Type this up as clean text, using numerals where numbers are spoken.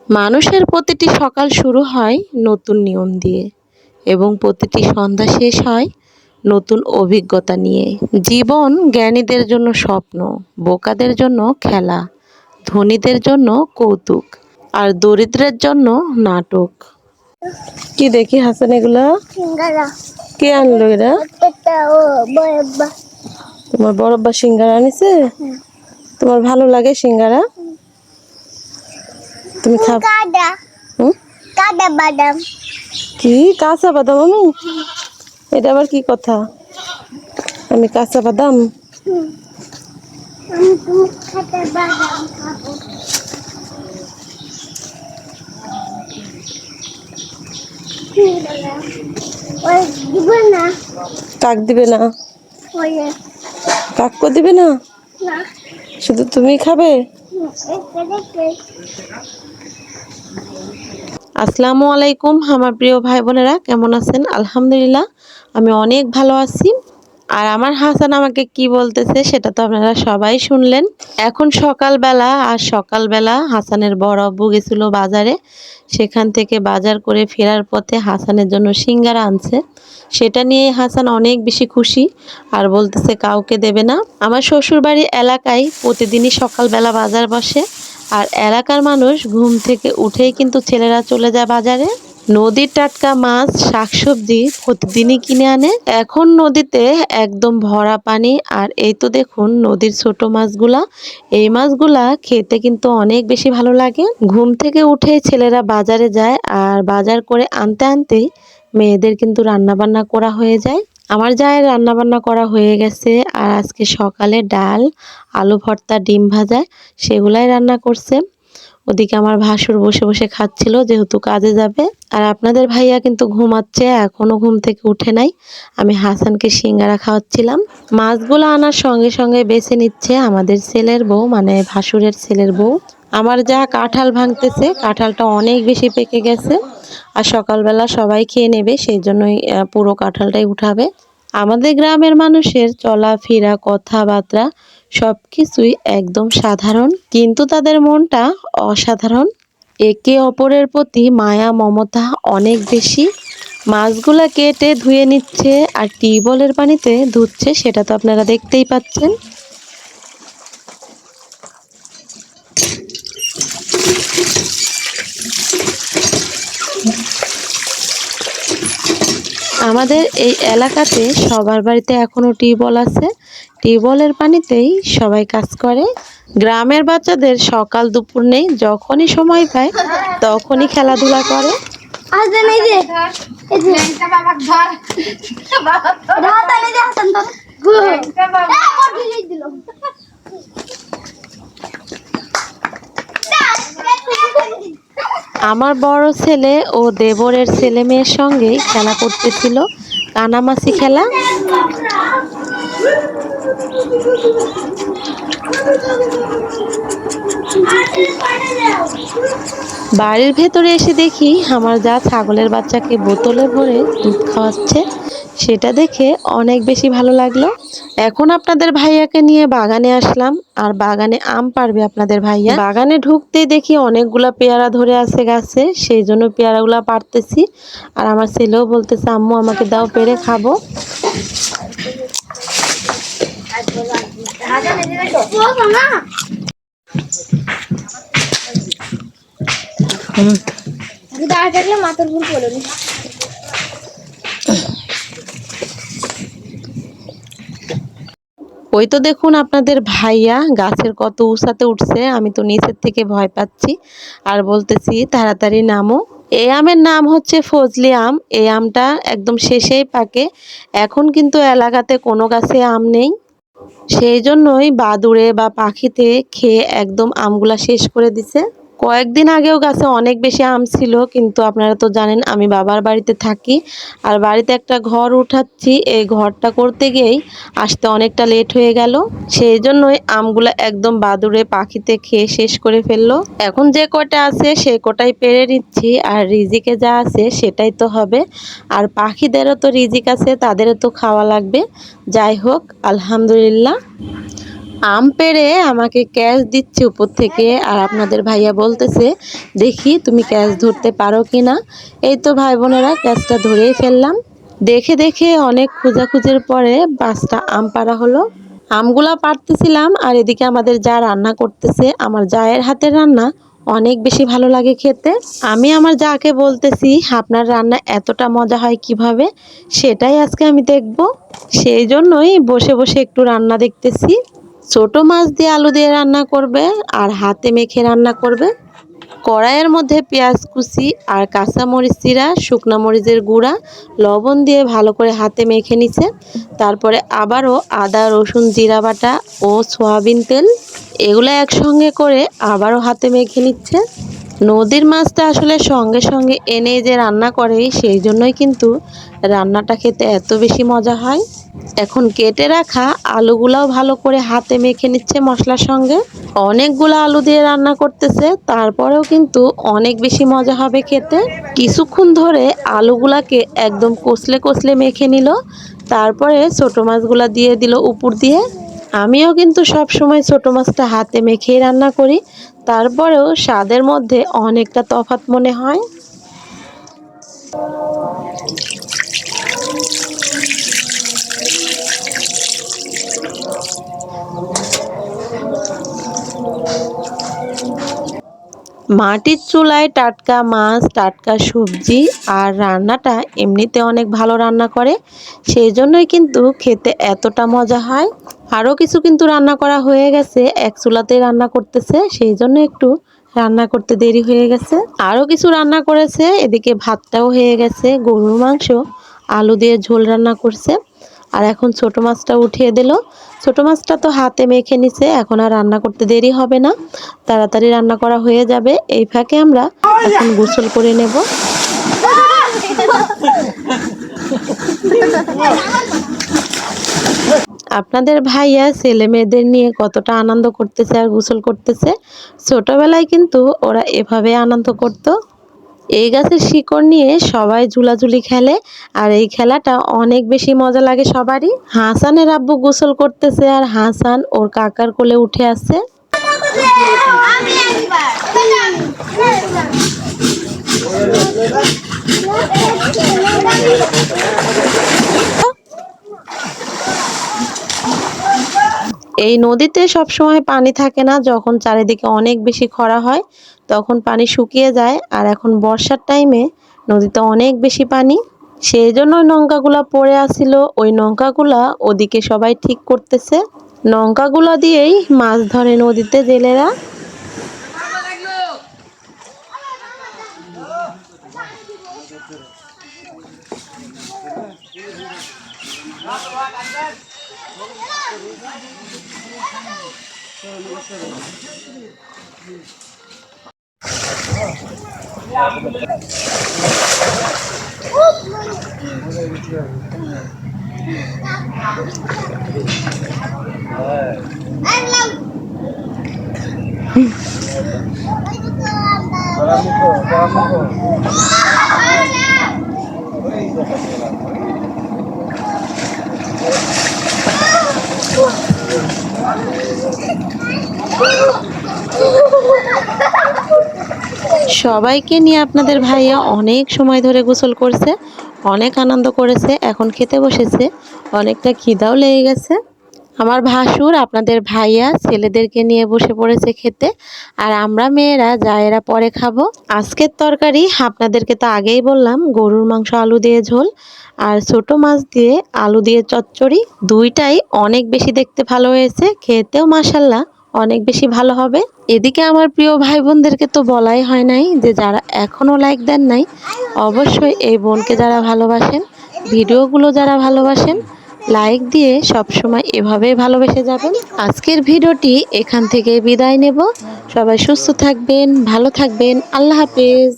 মানুষের প্রতিটি সকাল শুরু হয় নতুন নিয়ম দিয়ে এবং প্রতিটি সন্ধ্যা শেষ হয় নতুন অভিজ্ঞতা নিয়ে। জীবন জ্ঞানীদের জন্য স্বপ্ন, বোকাদের জন্য খেলা, ধনীদের জন্য কৌতুক, আর দরিদ্রের জন্য নাটক। কি দেখি হাসান এগুলা? কে আনলো এরা? তোমার বড়ব্বা সিঙ্গারা আনিছে? তোমার ভালো লাগে সিঙ্গারা? তুমি খাও? কি কাঁচা বাদাম? আমি এটা আবার কি কথা? আমি কাঁচা বাদাম? কাক দিবে না? কাকও দিবে না? শুধু তুমি খাবে? আসসালামু আলাইকুম আমার প্রিয় ভাই বোনেরা, কেমন আছেন? আলহামদুলিল্লাহ আমি অনেক ভালো আছি। আর আমার হাসান আমাকে কি বলতেছে সেটা তো আপনারা সবাই শুনলেন। এখন সকালবেলা, আর সকালবেলা হাসানের বড় আব্বু গেছিল বাজারে। সেখান থেকে বাজার করে ফেরার পথে হাসানের জন্য সিঙ্গারা আনছে। সেটা নিয়ে হাসান অনেক বেশি খুশি আর বলতেছে কাউকে দেবে না। আমার শ্বশুরবাড়ির এলাকায় প্রতিদিনই সকালবেলা বাজার বসে। আর এলাকার মানুষ ঘুম থেকে উঠেই কিন্তু ছেলেরা চলে যায় বাজারে। নদীর টাটকা মাছ, শাকসবজি প্রতিদিনই কিনে আনে। এখন নদীতে একদম ভরা পানি। আর এই তো দেখুন নদীর ছোট মাছগুলা, এই মাছগুলা খেতে কিন্তু অনেক বেশি ভালো লাগে। ঘুম থেকে উঠে ছেলেরা বাজারে যায় আর বাজার করে আনতে আনতেই মেয়েদের কিন্তু রান্না বান্না করা হয়ে যায়। আমার জায়ের রান্না বান্না করা হয়ে গেছে। আর আজকে সকালে ডাল, আলু ভর্তা, ডিম ভাজা সেগুলাই রান্না করছে। ওদিকে আমার ভাসুর বসে বসে খাচ্ছিল, যেহেতু কাজে যাবে। আর আপনাদের ভাইয়া কিন্তু ঘুমাচ্ছে, এখনো ঘুম থেকে উঠে নাই। আমি হাসানকে সিঙ্গারা খাওয়াচ্ছিলাম। মাছগুলো আনার সঙ্গে সঙ্গে বেছে নিচ্ছে আমাদের ছেলের বউ, মানে ভাসুরের ছেলের বউ। আমার যা কাঁঠাল ভাঙতেছে, কাঁঠালটা অনেক বেশি পেকে গেছে। আর সকালবেলা সবাই খেয়ে নেবে, সেই জন্যই পুরো কাঁঠালটাই উঠাবে। আমাদের গ্রামের মানুষের চলাফেরা, কথাবার্তা সবকিছুই একদম সাধারণ, কিন্তু তাদের মনটা অসাধারণ। একে অপরের প্রতি মায়া মমতা অনেক বেশি। মাছগুলা কেটে ধুয়ে নিচ্ছে আর টিউবওয়েলের পানিতে ধুচ্ছে, সেটা তো আপনারা দেখতেই পাচ্ছেন। আমাদের এই এলাকাতে সবার বাড়িতে এখনো টিউবওয়েল আছে। টিউবওয়েলের পানিতেই সবাই কাজ করে। গ্রামের বাচ্চাদের সকাল দুপুর নেই, যখনই সময় পায় তখনই খেলাধুলা করে। আমার বড় ছেলে ও দেবরের ছেলে মেয়ের সঙ্গেই খেলা করতেছিল, কানামাছি খেলা। বাড়ির ভেতরে এসে দেখি আমার যা ছাগলের বাচ্চাকে বোতলে ভরে দুধ খাওয়াচ্ছে, সেটা দেখে অনেক বেশি ভালো লাগলো। এখন আপনাদের ভাইয়াকে নিয়ে বাগানে আসলাম। আর বাগানে আম পারবে আপনাদের ভাইয়া। বাগানে ঢুকতেই দেখি অনেকগুলা পেয়ারা ধরে আছে গাছে, সেই জন্য পেয়ারাগুলা পারতেছি। আর আমার ছেলেও বলতেছে আম্মু আমাকে দাও, পেরে খাবো। ওই তো দেখুন আপনাদের ভাইয়া গাছের কত উঁচাতে উঠছে, আমি তো নিচের থেকে ভয় পাচ্ছি আর বলতেছি তাড়াতাড়ি নামো। এই আমের নাম হচ্ছে ফজলি আম। এই আমটা একদম শেষেই পাকে। এখন কিন্তু এলাকাতে কোনো গাছে আম নেই, সেই জন্যই বাদুড়ে বা পাখিতে খেয়ে একদম আমগুলা শেষ করে দিছে। কয়েকদিন আগেও গাছে অনেক বেশি আম ছিল, কিন্তু আপনারা তো জানেন আমি বাবার বাড়িতে থাকি আর বাড়িতে একটা ঘর উঠাচ্ছি। এই ঘরটা করতে গিয়েই আসতে অনেকটা লেট হয়ে গেল, সেই জন্যই আমগুলা একদম বাদুড়ে পাখিতে খেয়ে শেষ করে ফেললো। এখন যে কটা আছে সেই কটাই পেরে নিচ্ছি, আর রিজিকে যা আছে সেটাই তো হবে। আর পাখিদেরও তো রিজিক আছে, তাদেরও তো খাওয়া লাগবে। যাই হোক আলহামদুলিল্লাহ। আম পেড়ে আমাকে ক্যাচ দিচ্ছে উপর থেকে, আর আপনাদের ভাইয়া বলতেছে দেখি তুমি ক্যাচ ধরতে পারো কি না। এই তো ভাই বোনেরা ক্যাচটা ধরেই ফেললাম। দেখে দেখে অনেক খোঁজাখুঁজির পরে 5টা আম পাড়া হলো। আমগুলা পাড়তেছিলাম আর এদিকে আমাদের যা রান্না করতেছে, আমার জায়ের হাতের রান্না অনেক বেশি ভালো লাগে খেতে। আমি আমার যাকে বলতেছি আপনার রান্না এতটা মজা হয় কিভাবে, সেটাই আজকে আমি দেখব। সেই জন্যই বসে বসে একটু রান্না দেখতেছি। ছোট মাছ দিয়ে আলু দিয়ে রান্না করবে আর হাতে মেখে রান্না করবে। কড়াইয়ের মধ্যে পেঁয়াজ কুচি আর কাঁচা মরিচ চিরা, শুকনা মরিচের গুঁড়া, লবণ দিয়ে ভালো করে হাতে মেখে নিছে। তারপরে আবারও আদা রসুন জিরা বাটা ও সয়াবিন তেল এগুলো একসঙ্গে করে আবারও হাতে মেখে নিচ্ছে। নদীর মাছটা আসলে সঙ্গে সঙ্গে এনে যে রান্না করে, সেই জন্যই কিন্তু রান্নাটা খেতে এত বেশি মজা হয়। এখন কেটে রাখা আলুগুলাও ভালো করে হাতে মেখে নিচ্ছে মশলার সঙ্গে। অনেকগুলো আলু দিয়ে রান্না করতেছে, তারপরেও কিন্তু অনেক বেশি মজা হবে খেতে। কিছুক্ষণ ধরে আলুগুলাকে একদম কষলে কষলে মেখে নিল, তারপরে ছোট মাছগুলা দিয়ে দিল উপর দিয়ে। আমিও কিন্তু সব সময় ছোট মাছটা হাতে মেখেই রান্না করি, তারপরেও স্বাদের মধ্যে অনেকটা তফাৎ মনে হয়। মাটির চুলায় টাটকা মাছ, টাটকা সবজি আর রান্নাটা এমনিতে অনেক ভালো রান্না করে, সেই জন্যই কিন্তু খেতে এতটা মজা হয়। আরও কিছু কিন্তু রান্না করা হয়ে গেছে, এক চুলাতেই রান্না করতেছে, সেই জন্য একটু রান্না করতে দেরি হয়ে গেছে। আরও কিছু রান্না করেছে, এদিকে ভাতটাও হয়ে গেছে। গরুর মাংস আলু দিয়ে ঝোল রান্না করছে। আর এখন ছোট মাছটা উঠিয়ে দিল। ছোট মাছটা তো হাতে মেখে নিছে, এখন আর রান্না করতে দেরি হবে না, তাড়াতাড়ি রান্না করা হয়ে যাবে। এই ফাঁকে আমরা এখন গোসল করে নেব। আপনাদের ভাইয়া ছেলে মেয়েদের নিয়ে কতটা আনন্দ করতেছে আর গোসল করতেছে। ছোটবেলায় কিন্তু ওরা এভাবে আনন্দ করত। এই গাছের শিকড় নিয়ে সবাই ঝুলাঝুলি খেলে, আর এই খেলাটা অনেক বেশি মজা লাগে সবারই। হাসানের আব্বু গোসল করতেছে আর হাসান ওর কাকার কোলে উঠে আছে। এই নদীতে সব সময় পানি থাকে না, যখন চারিদিকে অনেক বেশি খরা হয় তখন পানি শুকিয়ে যায়। আর এখন বর্ষার টাইমে নদীতে অনেক বেশি পানি, সেই জন্য ওই নৌকাগুলা পড়ে আসছিল। ওই নৌকাগুলা ওদিকে সবাই ঠিক করতেছে। নৌকাগুলা দিয়েই মাছ ধরে নদীতে জেলেরা। সবাইকে নিয়ে আপনাদের ভাইয়া অনেক সময় ধরে গোসল করছে, অনেক আনন্দ করেছে। এখন খেতে বসেছে, অনেকটা খিদাও লেগে গেছে। আমার ভাসুর আপনাদের ভাইয়া ছেলেদেরকে নিয়ে বসে পড়েছে খেতে, আর আমরা মেয়েরা জায়েরা পরে খাবো। আজকের তরকারি আপনাদেরকে তো আগেই বললাম, গরুর মাংস আলু দিয়ে ঝোল আর ছোট মাছ দিয়ে আলু দিয়ে চচ্চড়ি। দুইটাই অনেক বেশি দেখতে ভালো হয়েছে, খেতেও মাশাল্লাহ অনেক বেশি ভালো হবে। এদিকে আমার প্রিয় ভাই বোনদেরকে তো বলাই হয় নাই, যে যারা এখনো লাইক দেন নাই, অবশ্যই এই বোনকে যারা ভালোবাসেন, ভিডিওগুলো যারা ভালোবাসেন, লাইক দিয়ে সব সময় এভাবেই ভালোবেসে যাবেন। আজকের ভিডিওটি এখান থেকে বিদায় নেব। সবাই সুস্থ থাকবেন, ভালো থাকবেন। আল্লাহ হাফেজ।